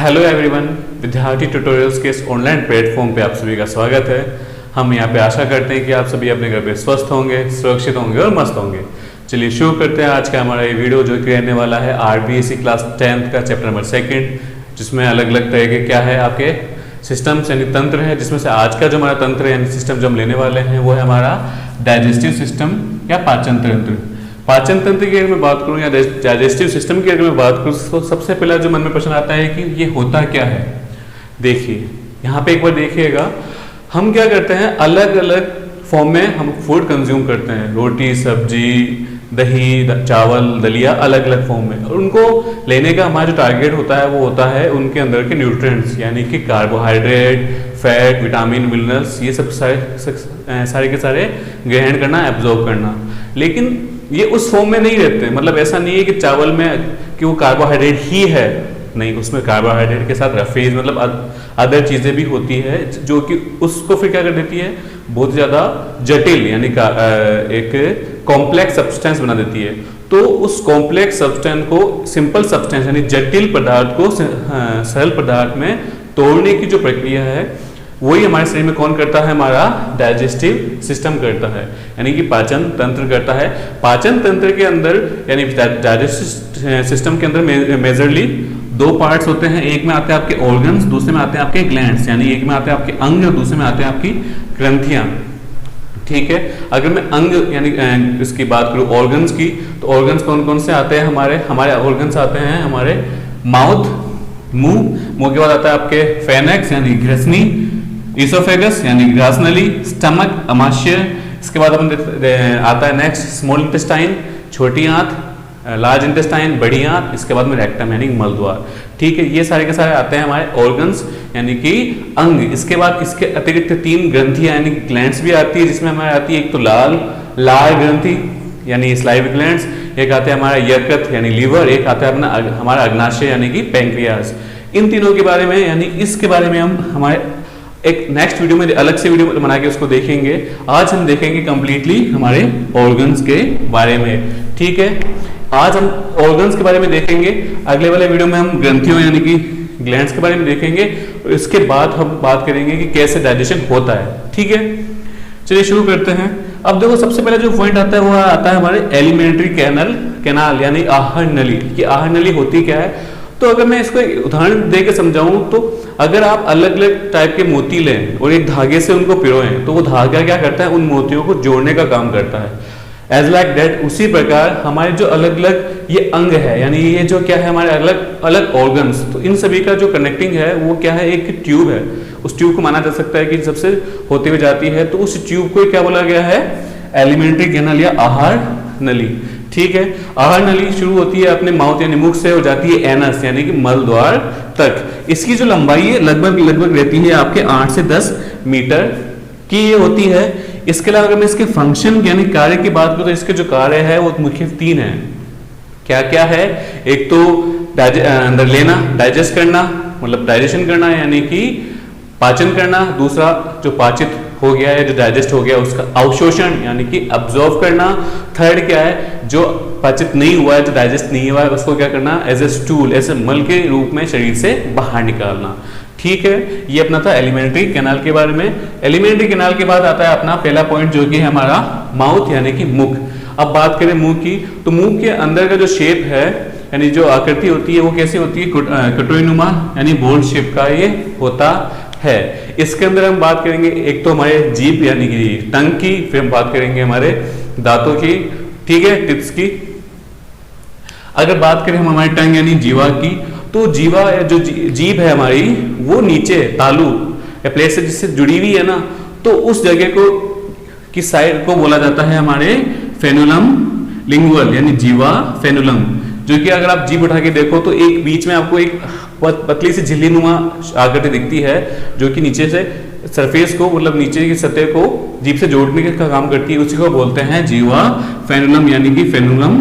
Hello everyone, विद्यार्थी tutorials के इस ऑनलाइन प्लेटफॉर्म पे आप सभी का स्वागत है। हम यहाँ पे आशा करते हैं कि आप सभी अपने घर पे स्वस्थ होंगे, सुरक्षित होंगे और मस्त होंगे। चलिए शुरू करते हैं आज का हमारा ये वीडियो, जो कि रहने वाला है आरबीएससी क्लास 10th का चैप्टर नंबर 2, जिसमें अलग अलग तरह के क्या है आपके सिस्टम्स यानी तंत्र है, जिसमें से आज का जो हमारा तंत्र यानी सिस्टम जो हम लेने वाले हैं वो है हमारा डाइजेस्टिव सिस्टम या पाचन तंत्र। पाचन तंत्र की अगर मैं बात करूं या डाइजेस्टिव सिस्टम की अगर मैं बात करूं तो सबसे पहला जो मन में प्रश्न आता है कि ये होता क्या है। देखिए यहाँ पे एक बार देखिएगा, हम क्या करते हैं अलग अलग फॉर्म में हम फूड कंज्यूम करते हैं, रोटी, सब्जी, दही, चावल, दलिया, अलग अलग फॉर्म में। और उनको लेने का हमारा जो टारगेट होता है वो होता है उनके अंदर के न्यूट्रिएंट्स यानी कि कार्बोहाइड्रेट, फैट, विटामिन, मिनरल्स, ये सब सारे के सारे ग्रहण करना, एब्जॉर्ब करना। लेकिन ये उस फॉर्म में नहीं रहते, मतलब ऐसा नहीं है कि चावल में कि वो कार्बोहाइड्रेट ही है, नहीं, उसमें कार्बोहाइड्रेट के साथ रफेज मतलब अदर चीज़ें भी होती है जो कि उसको फिर क्या कर देती है, बहुत ज़्यादा जटिल यानी एक कॉम्प्लेक्स सब्सटेंस बना देती है। तो उस कॉम्प्लेक्स सब्सटेंस को सिंपल सब्सटेंस यानी जटिल पदार्थ को सरल पदार्थ में तोड़ने की जो प्रक्रिया है वही हमारे शरीर में कौन करता है, हमारा डाइजेस्टिव सिस्टम करता है, यानी कि पाचन तंत्र करता है। पाचन तंत्र के अंदर यानी डाइजेस्टिव सिस्टम के अंदर मेजरली दो पार्ट्स होते हैं, एक में आते हैं आपके ऑर्गन्स, दूसरे में आते हैं आपके ग्लैंड्स, यानी एक में आते हैं आपके अंग और दूसरे में आते हैं आपकी ग्रंथियां। ठीक है, अगर मैं अंग यानी इसकी बात करूं ऑर्गन्स की, तो ऑर्गन्स कौन कौन से आते हैं, हमारे ऑर्गन्स आते हैं हमारे माउथ, मुंह के बाद आता है आपके फेनेक्स यानी ग्रसनी, इसोफेगस यानी ग्रासनली, स्टमक, अमाशय, इसके बाद अपन आता है नेक्स्ट स्मॉल इंटेस्टाइन, छोटी आंत, लार्ज इंटेस्टाइन, बड़ी आंत, इसके बाद में रेक्टम यानी मलद्वार। ठीक है, ये सारे के सारे आते हैं हमारे ऑर्गन्स यानी कि अंग। इसके बाद इसके अतिरिक्त 3 ग्रंथियां यानी ग्लैंड्स भी आती है, जिसमें हमारे आती है एक तो लाल ग्रंथि यानी स्लाइविक ग्लैंड्स, एक आता है हमारा यकृत यानी लीवर, एक आता है अपना हमारा अग्नाशय यानी कि पैंक्रियास। इन तीनों के बारे में यानी इसके बारे में हम हमारे एक नेक्स्ट वीडियो में अलग से वीडियो बना के उसको देखेंगे। आज हम देखेंगे कंप्लीटली हमारे ऑर्गन्स के बारे में। ठीक है, आज हम ऑर्गन्स के बारे में देखेंगे, अगले वाले वीडियो में हम ग्रंथियों यानी कि ग्लैंड्स के बारे में देखेंगे, और इसके बाद हम बात करेंगे कि कैसे डाइजेशन होता है। ठीक है, चलिए शुरू करते हैं। अब देखो सबसे पहले जो पॉइंट आता है वो आता है हमारे एलिमेंट्री कैनाल यानी आहार नली। कि आहार नली होती क्या है, तो अगर मैं इसको एक उदाहरण दे के समझाऊं तो अगर आप अलग अलग टाइप के मोती लें और एक धागे से उनको पिरोएं, तो वो धागा क्या करता है, उन मोतियों को जोड़ने का काम करता है। एज लाइक दैट, उसी प्रकार हमारे जो अलग अलग ये अंग है यानी ये जो क्या है हमारे अलग अलग ऑर्गन्स, तो इन सभी का जो कनेक्टिंग है वो क्या है, एक ट्यूब है। उस ट्यूब को माना जा सकता है कि सबसे होते हुए जाती है, तो उस ट्यूब को क्या बोला गया है, एलिमेंट्री कैनाल या आहार नली। ठीक है, आहार नली शुरू होती है अपने माउथ यानी मुख से और जाती है एनस यानी कि मल द्वार तक। इसकी जो लंबाई है लगभग रहती है आपके 8 से 10 मीटर की ये होती है। इसके अलावा अगर मैं इसके फंक्शन यानी कार्य की बात करूं तो इसके जो कार्य है वो मुख्य 3 है। क्या क्या है, एक तो अंदर लेना, डाइजेस्ट करना मतलब डाइजेशन करना यानी कि पाचन करना, दूसरा जो पाचित हो गया है, जो डाइजेस्ट हो गया उसका अवशोषण यानी कि अब्जॉर्व करना, थर्ड क्या है, जो पाचित नहीं हुआ है, जो डाइजेस्ट नहीं हुआ है उसको क्या करना, एज ए स्टूल, ऐसे मल के रूप में शरीर से बाहर निकालना। ठीक है, ये अपना था एलिमेंट्री कैनाल के बारे में। एलिमेंट्री कैनाल के बाद आता है अपना पहला पॉइंट जो कि है हमारा माउथ यानी कि मुख। अब बात करें मुंह की, तो मुंह के अंदर का जो शेप है यानी जो आकृति होती है वो कैसी होती है, कटोरीनुमा यानी बोल शेप का ये होता है। इसके अंदर हम बात करेंगे एक तो हमारे जीभ यानी कि टंग की, फिर हम बात करेंगे हमारे दांतों की, ठीक है, टिप्स की। अगर बात करें हम हमारे टंग यानी जीवा की, तो जीवा जो जीभ है हमारी वो नीचे तालु या प्लेट से जिससे जुड़ी हुई है ना, तो उस जगह को की साइड को बोला जाता है हमारे फेनुलम लिंगुअल यानी जीवा फेनुलम, जो कि अगर आप जीभ उठा के देखो तो एक बीच में आपको एक पतली सी झिल्लीनुमा आकृति दिखती है जो कि नीचे से सरफेस को मतलब नीचे की सतह को जीभ से जोड़ने का काम करती है, उसी को बोलते हैं जीवा फेनुलम यानी कि फेनुलम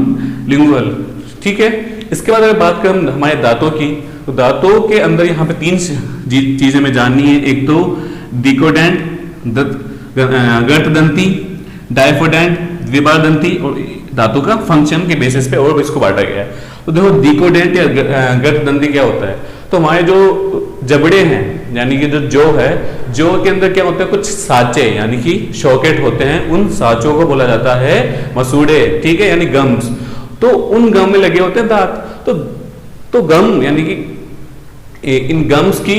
लिंगुअल। ठीक है, इसके बाद अगर बात करें हमारे दांतों की, तो दांतों के अंदर यहाँ पे 3 चीजें हमें जाननी है। एक तो डिकोडेंट, गर्तदंती, डायफोडेंट, द्विबारदंती, और दांतों का फंक्शन के बेसिस पे और इसको बांटा गया है। तो देखो डिकोडेंट या गर्तदंती क्या होता है, तो तो हमारे जो जबड़े हैं यानी कि जो है, जो के अंदर क्या होता है, कुछ साँचे यानी कि शॉकेट होते हैं, उन साँचों को बोला जाता है मसूड़े, ठीक है, यानी गम्स। तो उन गम में लगे होते हैं दांत। तो गम यानी कि इन गम्स की,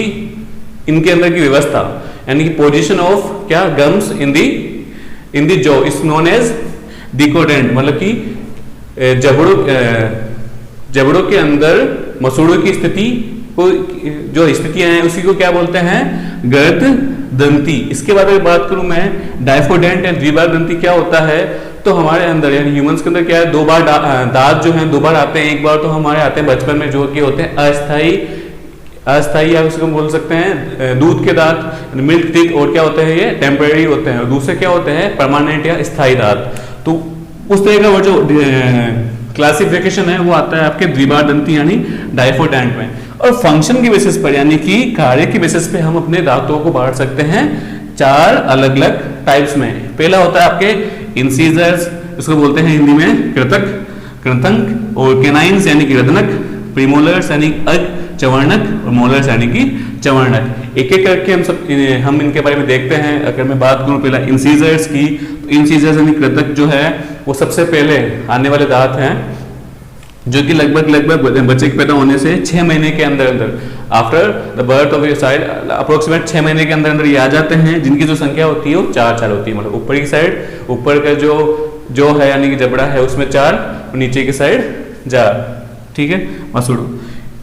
इनके अंदर की व्यवस्था यानी कि पोजीशन ऑफ क्या gums in the jaw is known as डिकोडेंट, मतलब कि जबड़ों के अंदर मसूड़ों की स्थिति को, जो स्थितियां हैं उसी को क्या बोलते हैं, गर्द दंती। इसके बाद अगर बात करूं मैं डायफोडेंट या द्विबार दंती क्या होता है, तो हमारे अंदर यानी ह्यूमंस के अंदर क्या है, दो बार दांत जो हैं 2 बार आते हैं। एक बार तो हमारे आते हैं बचपन में, जो कि होते हैं अस्थाई या उसको बोल सकते हैं दूध के दांत, मिल्क टीथ, और क्या होते हैं ये टेम्परेरी होते हैं, और दूसरे क्या होते हैं परमानेंट या स्थायी दांत। तो उस तरह का वो जो क्लासिफिकेशन है वो आता है आपके द्विबार दंती यानी डायफोडेंट में। और फंक्शन की बेसिस पर यानी कि कार्य की बेसिस पे हम अपने दांतों को बांट सकते हैं 4 अलग अलग टाइप्स में। पहला होता है आपके इंसीजर्स, इसको बोलते हैं हिंदी में कृतक, कृतंक, और कैनाइंस यानी कि रदनक, प्रीमोलर्स यानी अग चवर्णक, और मोलर्स यानी कि चवर्णक। एक एक करके हम इनके बारे में देखते हैं। अगर मैं बात करूं पहला इंसीजर्स की, तो इंसीजर्स यानी कृतक जो है वो सबसे पहले आने वाले दांत हैं, जो कि लगभग बच्चे के पैदा होने से 6 महीने के अंदर after the birth of a child approximate 6 महीने के अंदर ये आ जाते हैं, जिनकी जो संख्या होती है वो 4 होती है। मतलब ऊपर की साइड, ऊपर का जो है यानी कि जबड़ा है उसमें 4, और नीचे की साइड 4, ठीक है, मसूड़ों।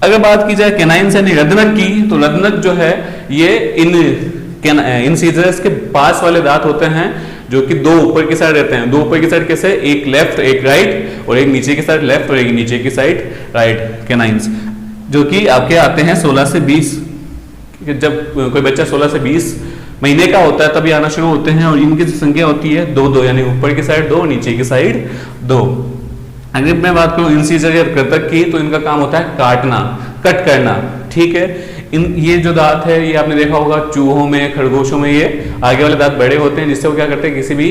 अगर बात की जाए कैनाइंस यानी रदनक की, तो रदनक जो है ये इन सीजर्स के पास वाले दांत होते हैं, जो कि 2 ऊपर की साइड रहते हैं। 2 ऊपर की साइड कैसे, एक लेफ्ट एक राइट, और एक नीचे की साइड लेफ्ट और एक नीचे की साइड राइट, कैनाइंस, जो कि आपके आते हैं 16 से 20। जब कोई बच्चा 16 से 20 महीने का होता है तभी आना शुरू होते हैं, और इनकी संख्या होती है 2 यानी ऊपर की साइड 2, नीचे की साइड 2। अगर मैं बात करूं इंसीजर या कृतक की, तो इनका काम होता है काटना, कट करना, ठीक है। ये जो दांत है ये आपने देखा होगा चूहों में, खरगोशों में, ये आगे वाले दांत बड़े होते हैं, जिससे वो क्या करते हैं, किसी भी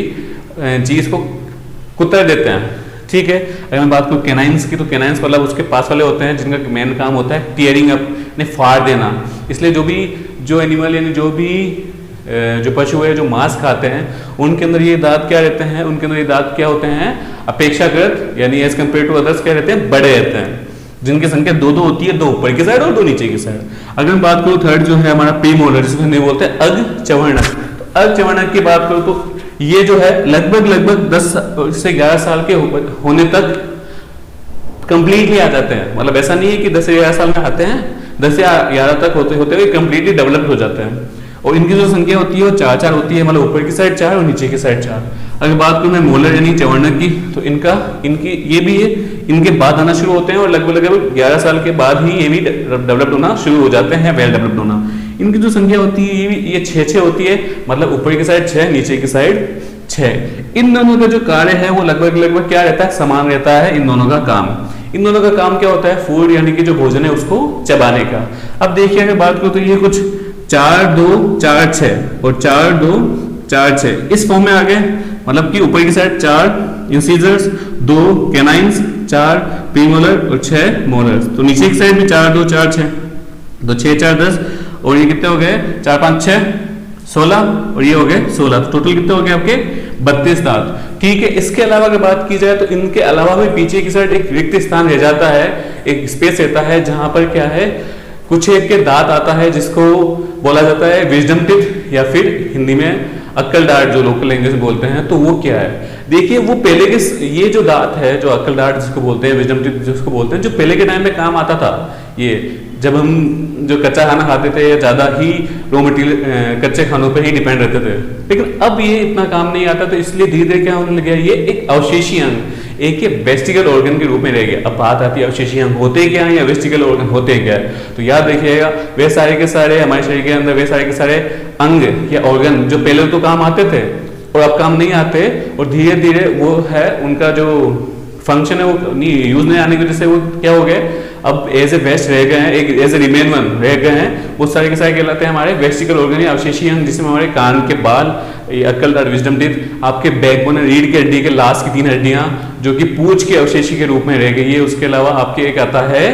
चीज को कुतर देते हैं, ठीक है। अगर मैं बात करूं कैनाइंस की, तो कैनाइंस मतलब उसके पास वाले होते हैं जिनका मेन काम होता है टीयरिंग अप, ने फाड़ देना। इसलिए जो एनिमल यानी जो पशु है जो मांस खाते हैं, उनके अंदर ये दांत क्या रहते हैं, उनके अंदर ये दांत क्या होते हैं, अपेक्षाकृत यानी एज कम्पेयर टू अदर्स क्या रहते हैं, बड़े रहते हैं, जिनकी संख्या 2 होती है, 2 ऊपर की साइड और 2 नीचे की साइड। अगर मैं बात करूं थर्ड जो है हमारा प्रीमोलर, जिसको हिंदी बोलते हैं अग चवर्णक। तो अग चवर्णक की बात करूं तो ये जो है लगभग 10 से 11 साल के होने तक कंप्लीटली आ जाते हैं। मतलब ऐसा नहीं है कि 10 से 11 साल में आते हैं, 10 या 11 तक होते हुए कंप्लीटली डेवलप्ड हो जाते हैं। और इनकी जो संख्या होती है वो 4 होती है, मतलब ऊपर की साइड 4 और नीचे की साइड 4। अगर बात करूं मैं मोलर यानी चवर्णक की, तो इनकी ये भी है, इनके बाद आना शुरू होते हैं, और लगभग 11 साल के बाद ही ये भी डेवलप्ड होना शुरू हो जाते हैं, वेल डेवलप्ड होना। इनकी जो संख्या होती है ये 6 होती है, मतलब ऊपर की साइड 6, नीचे की साइड 6। इन दोनों का जो कार्य है वो लगभग क्या रहता है, समान रहता है इन दोनों का काम। इन दोनों का काम क्या होता है, फूड यानी कि जो भोजन है उसको चबाने का। अब देखिए अगर बात करूं तो ये कुछ 4 2 4 6 और 4 2 4 6 इस फॉर्म में आ गए। मतलब कि ऊपर की साइड 4 इंसीजर्स, 2 कैनाइंस, 4 प्रीमोलर और 6 मोलर्स। तो नीचे की साइड में 4 2 4 6, तो 6 4 10, और ये कितने हो गए, 4 5 6 16, और ये हो गए 16। तो टोटल कितने हो गए आपके 32 दांत, ठीक है। इसके अलावा अगर बात की जाए तो इनके अलावा भी पीछे की साइड एक रिक्त स्थान रह जाता है, एक स्पेस रहता है, जहां पर क्या है, कुछ एक के दांत आता है जिसको बोला जाता है विजडम टीथ, या फिर हिंदी में अक्कल दांत जो लोकल लैंग्वेज में बोलते हैं। तो वो क्या है, देखिए वो पहले के ये जो दांत है, जो अक्कल दांत जिसको बोलते हैं, विजडम टीथ जिसको बोलते हैं, जो पहले के टाइम में काम आता था। ये जब हम जो कच्चा खाना खाते थे या ज्यादा ही रॉ मटेरियल कच्चे खानों पे ही डिपेंड रहते थे, लेकिन अब ये इतना काम नहीं आता, तो इसलिए धीरे धीरे क्या होने लग गया, ये एक अवशेषी अंग, एक वेस्टिकल ऑर्गन के रूप में रह गया। अब बात आती है अवशेषी अंग होते क्या है या वेस्टिकल ऑर्गन होते क्या है, तो याद रखिएगा वे सारे के सारे हमारे शरीर के अंदर वे सारे के सारे अंग या ऑर्गन जो पहले तो काम आते थे और अब काम नहीं आते, और धीरे धीरे वो है उनका जो फंक्शन है वो यूज नहीं आने की वजह से वो क्या हो गए, अब एज ए वेस्ट रह गए हैं, एक एज ए रिमेन वन रह गए हैं। वो सारे के सारे कहलाते हैं हमारे वेस्टिकल ऑर्गन या अवशेषी अंग, जिसमें हमारे कान के बाल, अक्कल दांत, विजडम टीथ, आपके बैकबोन रीढ़ की हड्डी के लास्ट की 3 हड्डियां जो कि पूंछ के अवशेषी के रूप में रह गई है। उसके अलावा आपके एक आता है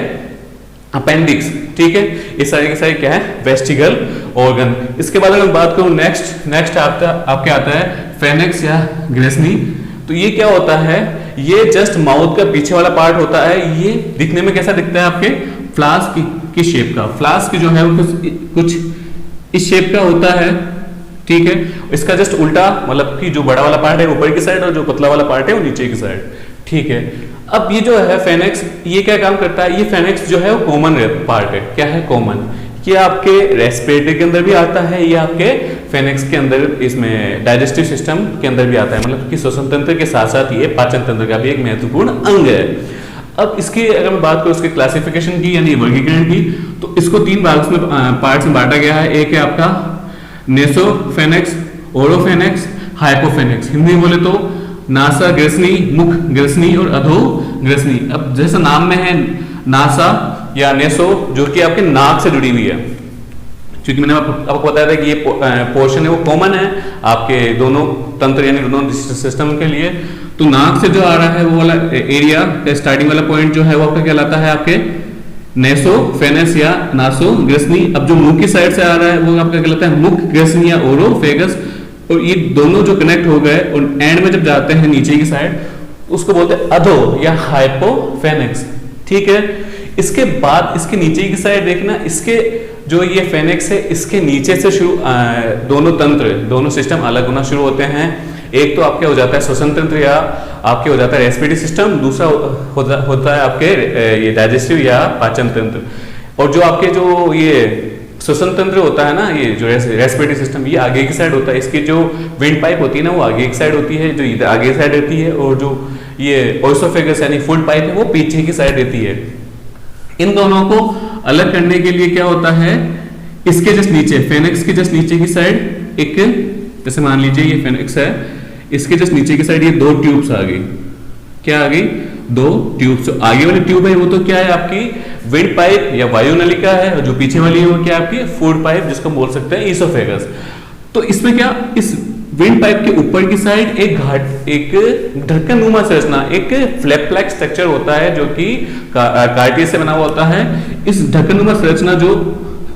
अपेंडिक्स, ठीक है। इस सारे के सारे क्या है, वेस्टिगल ऑर्गन। इसके बाद अगर बात करूं नेक्स्ट आपके आता है फेनेक्स या ग्रेसनी। तो ये क्या होता है, ये जस्ट माउथ का पीछे वाला पार्ट होता है। ये दिखने में कैसा दिखता है, आपके फ्लास्क की शेप का। फ्लास्क जो है वो कुछ इस शेप का होता है, ठीक है। इसका जस्ट उल्टा, मतलब कि जो बड़ा वाला पार्ट है ऊपर की साइड और जो पतला वाला पार्ट है वो नीचे की साइड, ठीक है। अब ये जो है फेनेक्स, ये क्या काम करता है, ये फेनेक्स जो है वो कॉमन पार्ट है। क्या है, कॉमन। ये आपके रेस्पिरेटरी के अंदर भी आता है, ये आपके फेनेक्स के अंदर, इसमें डाइजेस्टिव सिस्टम के अंदर भी आता है। मतलब कि श्वसन तंत्र के साथ साथ ये पाचन तंत्र का भी एक महत्वपूर्ण अंग है। अब इसकी अगर मैं बात करूं इसके क्लासिफिकेशन की यानी वर्गीकरण की, तो इसको 3 भाग में पार्ट्स में बांटा गया है। एक है आपका नेसोफेनेक्स, ओरोफेनेक्स, हाइपोफेनेक्स। हिंदी में बोले तो नासा ग्रसनी, मुख ग्रसनी और अधो ग्रसनी। अब जैसा नाम में है नासा या नेसो, जो कि आपके नाक से जुड़ी हुई है, क्योंकि मैंने आपको बताया था कि ये पोर्शन है वो कॉमन है आपके दोनों तंत्र यानी दोनों सिस्टम के लिए। तो नाक से जो आ रहा है वो वाला एरिया का स्टार्टिंग वाला पॉइंट जो है वो आपका कहलाता है आपके नेसोफेनेस या नासो ग्रसनी। अब जो मुंह की साइड से आ रहा है वो आपका कहलाता है मुख ग्रसनी या ओरोफेगस। और ये दोनों जो कनेक्ट हो गए और एंड में जब जाते हैं नीचे की साइड, उसको बोलते हैं अधो या हाइपोफेनेक्स, ठीक है। इसके बाद इसके नीचे की साइड देखना, इसके जो ये फेनेक्स है इसके नीचे से शुरू दोनों तंत्र, दोनों सिस्टम अलग होना शुरू होते हैं। एक तो आपके हो जाता है श्वसन तंत्र या आपके हो जाता है रेस्पिरेटरी सिस्टम, दूसरा होता है आपके ये डाइजेस्टिव या पाचन तंत्र। और जो आपके जो ये श्वसन तंत्र होता है ना, ये जो रेस्पिरेटरी सिस्टम, ये आगे की साइड होता है। इसकी जो विंड पाइप होती है ना वो आगे की साइड होती है, जो इधर आगे की साइड रहती है। और जो ये ओएसोफेगस यानी फूड पाइप है वो पीछे की साइड रहती है। इन दोनों को अलग करने के लिए क्या होता है, इसके जस्ट नीचे, फेनेक्स के जस्ट नीचे की साइड एक, जैसे मान लीजिए ये फेनेक्स है, इसके जस्ट नीचे की साइड ये 2 ट्यूब्स आ गई। क्या आ गई, 2 ट्यूब्स। आगे वाली ट्यूब है वो तो क्या है आपकी विंड पाइप या वायु नलिका है, और जो पीछे वाली है वो क्या आपकी फूड पाइप, जिसको बोल सकते हैं ईसोफेगस। तो इसमें क्या, इस विंड पाइप के ऊपर की साइड एक ढक्कन नुमा संरचना, एक फ्लैप लाइक स्ट्रक्चर होता है जो कि कार्टिलेज से बना हुआ होता है। इस ढक्कन नुमा संरचना जो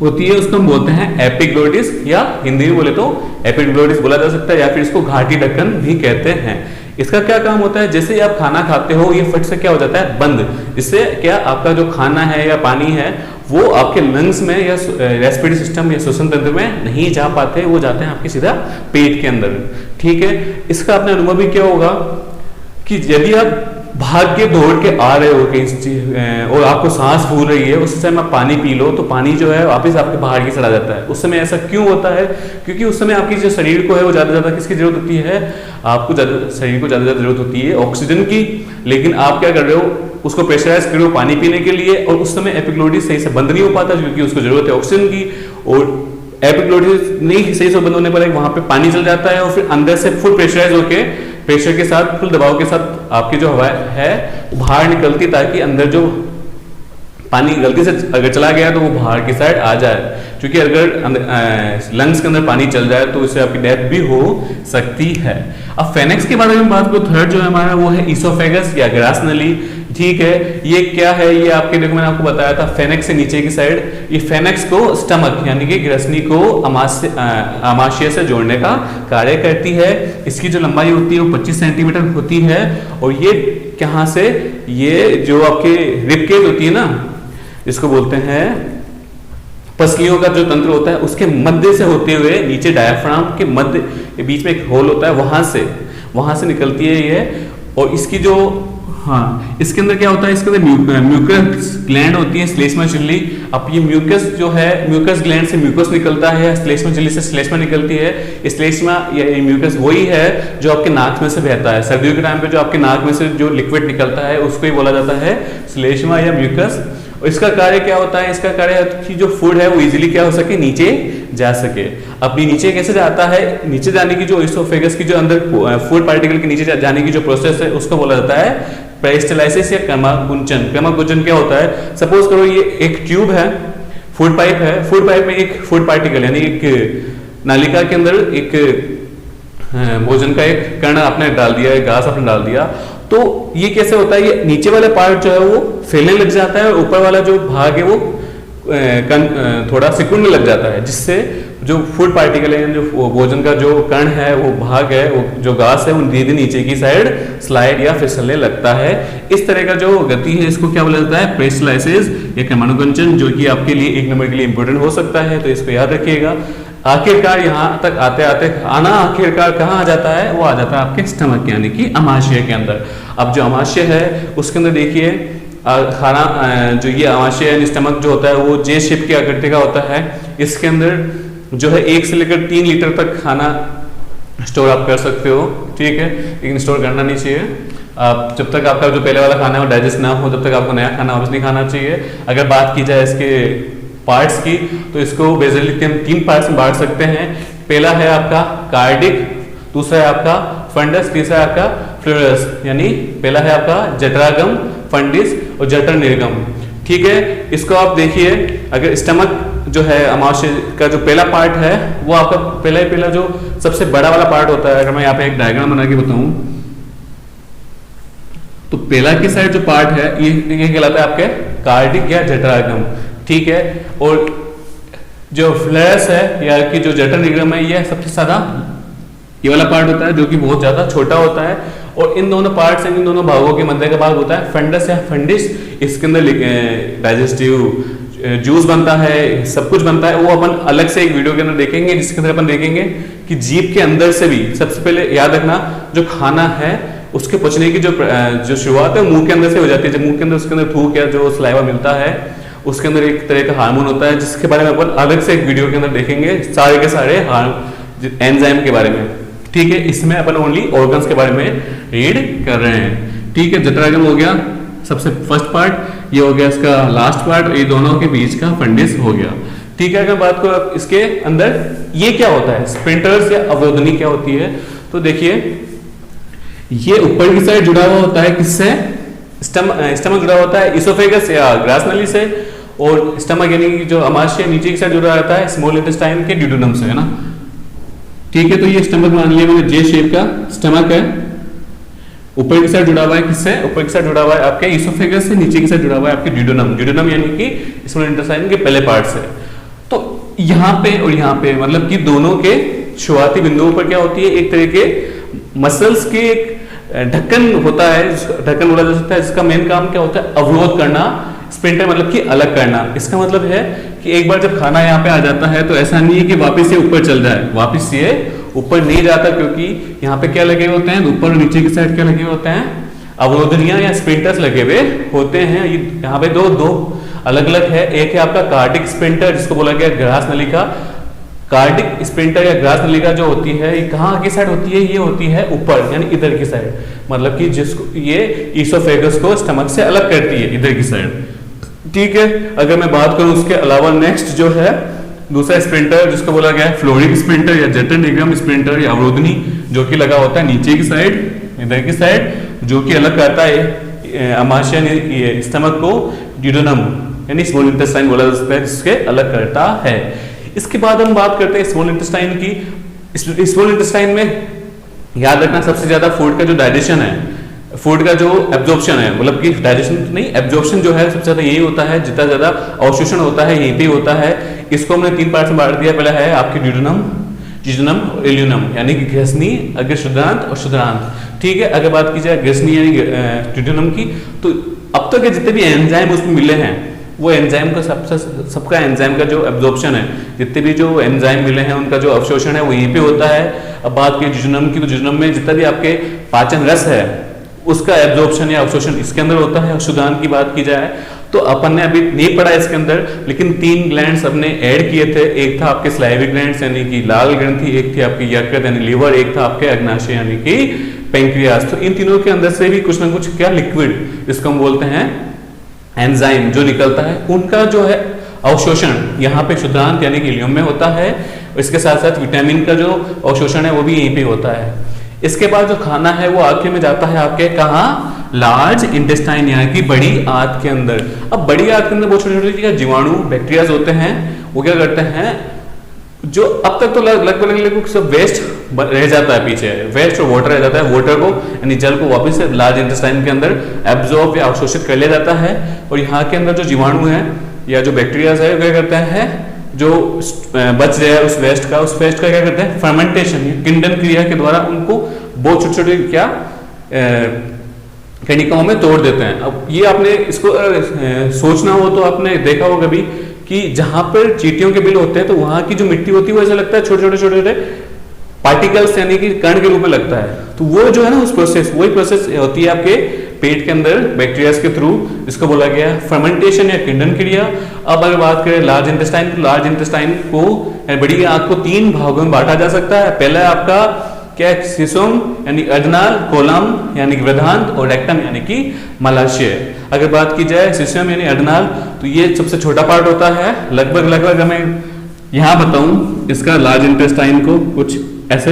होती है उसको हम बोलते हैं एपिग्लोटिस, या हिंदी में बोले तो एपिग्लोटिस बोला जा सकता है, या फिर इसको घाटी ढक्कन भी कहते हैं। इसका क्या काम होता है, जैसे आप खाना खाते हो ये फट से क्या हो जाता है, बंद। इससे क्या आपका जो खाना है या पानी है वो आपके लंग्स में या रेस्पिरेटरी सिस्टम या श्वसन तंत्र में नहीं जा पाते, वो जाते हैं आपके सीधा पेट के अंदर, ठीक है। इसका आपने अनुभव भी क्या होगा कि यदि आप भाग के दौड़ के आ रहे हो कहीं और आपको सांस फूल रही है, उस समय आप पानी पी लो तो पानी जो है वापस आपके बाहर की चला जाता है। उस समय ऐसा क्यों होता है, क्योंकि उस समय आपकी जो शरीर को है वो ज्यादा किसकी जरूरत होती है, आपको शरीर को ज्यादा जरूरत होती है ऑक्सीजन की। लेकिन आप क्या कर रहे हो, उसको प्रेशराइज कर रहे हो पानी पीने के लिए, और उस समय एपिग्लोटिस सही से बंद नहीं हो पाता क्योंकि उसको जरूरत है ऑक्सीजन की। और एपिग्लोटिस नहीं सही से बंद होने पर वहां पे पानी चल जाता है और फिर अंदर से फुल प्रेशराइज होके, प्रेशर के साथ, फुल दबाव के साथ आपकी जो हवा है बाहर निकलती, ताकि अंदर जो पानी गलती से अगर चला गया तो वो बाहर की साइड आ जाए। क्योंकि अगर लंग्स के अंदर पानी चल जाए तो इससे आपकी डेथ भी हो सकती है। अब फेनेक्स के बारे में बात करो, थर्ड जो है हमारा वो है ईसोफेगस या ग्रास नली, ठीक है। ये क्या है, ये आपके देखो मैंने आपको बताया था फेनेक्स से नीचे की साइड, ये फेनेक्स को स्टमक यानी कि ग्रसनी को अमाशय से जोड़ने का कार्य करती है। इसकी जो लंबाई होती है वो 25 सेंटीमीटर होती है। और ये कहां से, ये जो आपके रिबकेज होती है ना, इसको बोलते हैं पसलियों का जो तंत्र होता है, उसके मध्य से होते हुए नीचे डायफ्राम के मध्य के बीच में एक होल होता है, वहां से निकलती है ये। और इसकी जो इसके अंदर क्या होता है, इसके अंदर म्यूकस ग्लैंड होती है, श्लेष्मा झिल्ली। अब ये म्यूकस जो है, म्यूकस ग्लैंड से म्यूकस निकलता है, श्लेष्मा झिल्ली से श्लेष्मा निकलती है। श्लेष्मा या म्यूकस वही है जो आपके नाक में से बहता है। सर्दियों के टाइम पे जो आपके नाक में से जो लिक्विड निकलता है उसको ही बोला जाता है श्लेष्मा या म्यूकस। और इसका कार्य क्या होता है, इसका कार्य है कि जो फूड है वो इजीली क्या हो सके, नीचे जा सके। अब नीचे कैसे जाता है, नीचे जाने की जो ईसोफेगस की जो अंदर फूड पार्टिकल के नीचे जाने की जो प्रोसेस है उसको बोला जाता है पेरिस्टलाइसिस या क्रमाकुंचन। क्रमाकुंचन क्या होता है, सपोज करो ये एक ट्यूब है, फूड पाइप है, फूड पाइप में एक फूड पार्टिकल यानी एक नालिका के अंदर एक भोजन का एक कण आपने डाल दिया, एक घास आपने डाल दिया, तो ये कैसे होता है, ये नीचे वाला पार्ट जो है वो फैलने लग जाता है और ऊपर वाला जो भाग है वो थोड़ा सिकुड़ने लग जाता है, जिससे जो फूड पार्टिकल है, जो भोजन का जो कण है, वो भाग है, वो जो घास है, वो धीरे धीरे नीचे की साइड स्लाइड या फिसलने लगता है। इस तरह का जो गति है इसको क्या बोला जाता है, पेरिस्टाल्सिस या क्रमानुकुंचन, जो कि आपके लिए 1 नंबर के लिए इंपॉर्टेंट हो सकता है, तो इसको याद रखिएगा। आखिरकार यहाँ तक आते आते खाना आखिरकार कहाँ आ जाता है, वो आ जाता है आपके स्टमक यानी कि अमाशय के अंदर। अब जो अमाशय है उसके अंदर देखिए खाना जो ये अमाशय यानी स्टमक जो होता है वो जे शेप की आकृति का होता है। इसके अंदर जो है 1 से लेकर 3 लीटर तक खाना स्टोर आप कर सकते हो, ठीक है, लेकिन स्टोर करना नहीं चाहिए। आप जब तक आपका जो पहले वाला खाना है वो डाइजेस्ट ना हो तब तक आपको नया खाना वापस नहीं खाना चाहिए। अगर बात की जाए इसके पार्ट्स की तो इसको बेसिकली हम 3 पार्ट्स में बांट सकते हैं। पहला है आपका कार्डिक, दूसरा है आपका फंडस, तीसरा है आपका फ्लोरस, यानी पहला है आपका जठरागम, फंडिस और जठर निर्गम, ठीक है। इसको आप देखिए, अगर स्टमक जो है अमाशय का जो पहला पार्ट है वो आपका पहला जो सबसे बड़ा वाला पार्ट होता है। अगर मैं यहाँ पे एक डायग्राम बना के बताऊं तो पहला की साइड जो पार्ट है ये कहलाता है आपके कार्डिक या जठरागम, ठीक है। और जो फ्लैश है या कि जो जठर निगम है ये सबसे ज्यादा ये वाला पार्ट होता है जो कि बहुत ज्यादा छोटा होता है। और इन दोनों पार्ट्स इन दोनों भागों के मध्य का भाग होता है फंडस या फंडिस। इसके अंदर डाइजेस्टिव जूस बनता है, सब कुछ बनता है। वो अपन अलग से एक वीडियो के अंदर देखेंगे, जिसके अंदर अपन देखेंगे कि जीभ के अंदर से भी सबसे पहले याद रखना जो खाना है उसके पचने की जो शुरुआत है मुंह के अंदर से हो जाती है। जब मुंह के अंदर उसके अंदर थूक या जो सलाइवा मिलता है उसके अंदर एक तरह का हार्मोन होता है, जिसके बारे में अपन अलग से एक वीडियो के अंदर देखेंगे सारे के सारे एंजाइम के बारे में, ठीक है। इसमें अपन ओनली ऑर्गन्स के बारे में रीड कर रहे हैं, ठीक है। जठरागम हो गया सबसे फर्स्ट पार्ट, ये हो गया इसका लास्ट पार्ट, ये दोनों के बीच का फंडिस हो गया, ठीक है। अगर बात करो इसके अंदर ये क्या होता है, स्पिंटर्स या अवरोधनी क्या होती है, तो देखिए ये ऊपर की साइड जुड़ा हुआ होता है किससे, स्टमक जुड़ा होता है इसोफेगस या ग्रास नली से, और स्टमक यानी कि जो अमाशय नीचे की साइड जुड़ा रहता है स्मॉल इंटेस्टाइन के ड्यूडेनम से, है ना, ठीक है। तो ये स्टमक मान लिया मैंने, जे शेप का स्टमक है, ऊपर की साइड जुड़ा हुआ है किससे, ऊपर की साइड जुड़ा हुआ है आपके इसोफेगस से, नीचे की साइड जुड़ा हुआ है आपके ड्यूडेनम यानी कि स्मॉल इंटेस्टाइन के पहले पार्ट से। तो यहाँ पे और यहाँ पे मतलब कि दोनों के शुरुआती बिंदुओं पर क्या होती है, एक तरह के मसल्स के एक ढक्कन होता है, ढक्कन बोला जा सकता है, जिसका मेन काम क्या होता है, अवरोध करना, स्पिंटर मतलब कि अलग करना। इसका मतलब है कि एक बार जब खाना यहाँ पे आ जाता है तो ऐसा नहीं है कि वापस ये ऊपर चल जाए, वापस ये ऊपर नहीं जाता, क्योंकि यहाँ पे क्या लगे होते हैं, ऊपर और नीचे की साइड क्या लगे होते हैं, अवरोधनियां या स्पिंटर्स लगे हुए होते हैं। यहाँ पे दो अलग अलग है, एक है आपका कार्डिक स्पिंटर जिसको बोला गया ग्रास नलिका। कार्डिक स्पिंटर या ग्रास नलिका जो होती है ये कहाँ की साइड होती है, ये होती है ऊपर यानी इधर की साइड, मतलब कि जिसको ये इसोफेगस को स्टमक से अलग करती है इधर की साइड, ठीक है। अगर मैं बात करूं उसके अलावा नेक्स्ट जो है दूसरा स्पिंटर जिसको बोला गया है फ्लोरिक स्पिंटर या जठर निगम स्पिंटर या अवरोधनी, जो कि लगा होता है नीचे की साइड, इधर की साइड, जो कि अलग करता है अमाशय स्टमक को ड्यूडेनम यानी स्मॉल इंटेस्टाइन बोला जाता है, जिसके अलग करता है। इसके बाद हम बात करते हैं स्मॉल इंटेस्टाइन की। स्मॉल इंटेस्टाइन में याद रखना सबसे ज्यादा फूड का जो डाइजेशन है, फूड का जो एब्जॉर्प्शन है, मतलब कि डाइजेशन नहीं एब्जॉर्प्शन जो है सबसे ज्यादा यही होता है, जितना ज्यादा अवशोषण होता है यहीं पे होता है। इसको हमने 3 पार्ट में बांट दिया, पहला है आपकी ड्यूडेनम, जिजोनम और इल्यूनम, यानी कि ग्रसनी, अग्र शुद्रांत और शुद्रांत, ठीक है। अगर बात की जाए ग्रसनी यानी ड्यूडेनम की, तो अब तक के जितने भी एंजाइम उसमें मिले हैं वो एंजाइम का सबका एंजाइम का जो एब्जॉर्प्शन है, जितने भी जो एंजाइम मिले हैं उनका जो अवशोषण है वो यहीं पे होता है। अब बात की जिजोनम की, तो जिजोनम में जितना भी आपके पाचन रस है उसका एब्जॉर्प्शन या अवशोषण इसके अंदर होता है। शुद्धांत की बात की जाए तो अपन ने अभी नहीं पढ़ा इसके अंदर, लेकिन 3 ग्लैंड्स अपने ऐड किए थे। एक था आपके स्लाइविक ग्लैंड्स यानी कि लाल ग्रंथि, एक थी आपकी यकृत यानी लीवर, एक था आपके अग्नाशय यानी कि पेंक्रियास। तो इन तीनों के अंदर से भी कुछ ना कुछ क्या लिक्विड जिसको हम बोलते हैं एंजाइम जो निकलता है, उनका जो है अवशोषण यहाँ पे शुद्धांत यानी कि इलियम में होता है। इसके साथ साथ विटामिन का जो अवशोषण है वो भी यहीं पे होता है। इसके बाद जो खाना है वो आखिर में जाता है आपके कहाँ, लार्ज इंटेस्टाइन यानी कि बड़ी आंत के अंदर। अब बड़ी आंत के अंदर बहुत छोटे छोटे जीवाणु बैक्टीरिया होते हैं, वो क्या करते हैं, जो अब तक तो लगभग सब वेस्ट रह जाता है पीछे, वेस्ट और वाटर रह जाता है, वाटर को यानी जल को वापस से लार्ज इंटेस्टाइन के अंदर एब्जॉर्ब या अवशोषित कर लिया जाता है। और यहाँ के अंदर जो जीवाणु है या जो बैक्टीरिया है क्या करते हैं, जो बच गया है उस वेस्ट का क्या करते हैं, फर्मेंटेशन या किंडन क्रिया के द्वारा उनको बहुत छोटे छोटे क्या कणिकाओं में तोड़ देते हैं। अब ये आपने इसको सोचना हो तो आपने देखा होगा कभी कि जहां पर चींटियों के बिल होते हैं तो वहां की जो मिट्टी होती है वो ऐसा लगता है छोटे छोटे पार्टिकल्स यानी कि कण के रूप में लगता है। तो वो जो है ना उस प्रोसेस, वही प्रोसेस होती है आपके पेट के अंदर बैक्टीरिया के थ्रू, जिसको बोला गया है फर्मेंटेशन या किंडन क्रिया। अब अगर बात करें लार्ज इंटेस्टाइन, तो लार्ज इंटेस्टाइन को बड़ी आंत को 3 भागों में बांटा जा सकता है। पहला आपका क्या, सिसोम यानी अडनाल, कोलम यानी कि वृद्धांत और रेक्टम यानी कि मलाशय। अगर बात की जाए सिसोम यानी अडनाल, तो ये सबसे छोटा पार्ट होता है, लगभग हमें यहां बताऊं इसका लार्ज इंटेस्टाइन को कुछ ऐसे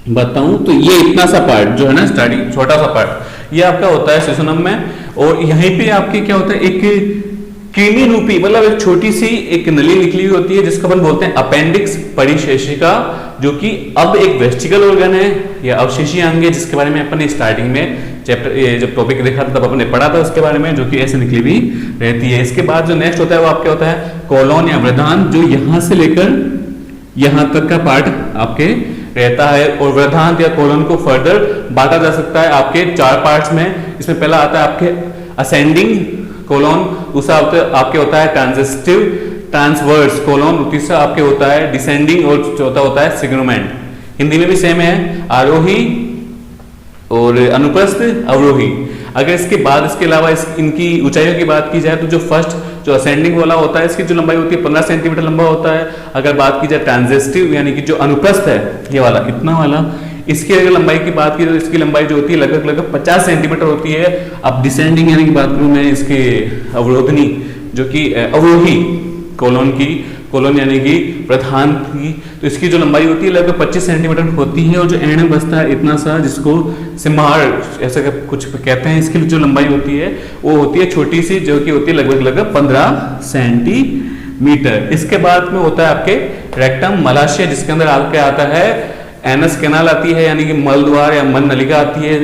बताऊं तो ये इतना सा पार्ट जो है ना स्टार्टिंग छोटा सा पार्ट ये आपका होता है सिसोनम में। और यहीं पे आपके क्या होता है, एक कृमि रूपी मतलब एक छोटी सी एक नली निकली हुई होती है जिसको अपन बोलते हैं अपेंडिक्स परिशेषिका, जो कि अब एक वेस्टिकल ऑर्गन है या अवशेषीय अंग है, जिसके बारे में अपन स्टार्टिंग में चैप्टर जब टॉपिक देखा था तब अपन ने पढ़ा था उसके बारे में, जो कि ऐसे निकली हुई रहती है। इसके बाद जो नेक्स्ट होता है वो आपके होता है कोलोन या वृद्धांत, जो यहां से लेकर यहां तक का पार्ट आपके रहता है। और वृद्धांत या कोलोन को फर्दर बांटा जा सकता है आपके 4 पार्ट्स में। इसमें पहला आता है आपके असेंडिंग कोलोन, दूसरा आपके होता है ट्रांजिस्टिव ट्रांसवर्स कोलोन, तीसरा आपके होता है डिसेंडिंग और चौथा होता है सिग्नोमेंट। हिंदी में भी सेम है, आरोही और अनुप्रस्थ अवरोही। अगर इसके बाद इसके अलावा इनकी ऊंचाइयों की बात की जाए तो जो फर्स्ट जो असेंडिंग वाला होता है इसकी जो लंबाई होती है 15 सेंटीमीटर लंबा होता है। अगर बात की जाए ट्रांजिस्टिव यानी कि जो अनुप्रस्थ है ये वाला इतना वाला, इसकी अगर लंबाई की बात की तो इसकी लंबाई जो होती है लगभग 50 सेंटीमीटर होती है। अब डिसेंडिंग यानी कि बात करूं मैं इसके अवरोधनी जो कि अवरोही कोलोन यानी कि प्रधान की, तो इसकी जो लंबाई होती है लगभग 25 सेंटीमीटर होती है। और जो एंड में बसता है इतना सा जिसको सिम्हार ऐसा कुछ कहते हैं, इसकी जो लंबाई होती है वो होती है छोटी सी, जो कि होती है लगभग 15 सेंटीमीटर। इसके बाद में होता है आपके रेक्टम मलाशय, जिसके अंदर आपके आता है एनस कैनाल आती है यानी कि मल द्वार या मल नलिका आती है,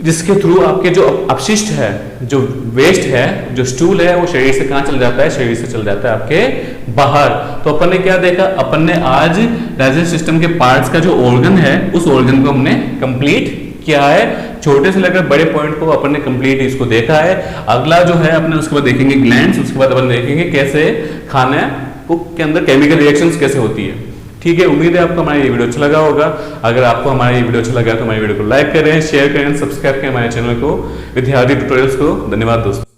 जिसके थ्रू आपके जो अपशिष्ट है, जो वेस्ट है, जो स्टूल है वो शरीर से कहां चल जाता है, शरीर से चल जाता है आपके बाहर। तो अपन ने क्या देखा, अपन ने आज डाइजेस्टिव सिस्टम के पार्ट्स का जो ऑर्गन है उस ऑर्गन को हमने कंप्लीट किया है। छोटे से लेकर बड़े पॉइंट को अपन ने कंप्लीट इसको देखा है। अगला जो है अपने उसके बाद देखेंगे ग्लैंड्स, उसके बाद अपन देखेंगे कैसे खाने के अंदर केमिकल रिएक्शंस कैसे होती है। ठीक है, उम्मीद है आपको हमारा ये वीडियो अच्छा लगा होगा। अगर आपको हमारा ये वीडियो अच्छा लगा तो हमारे वीडियो को लाइक करें, शेयर करें, सब्सक्राइब करें हमारे चैनल को, विद्यार्थी ट्यूटोरियल्स को। धन्यवाद दोस्तों।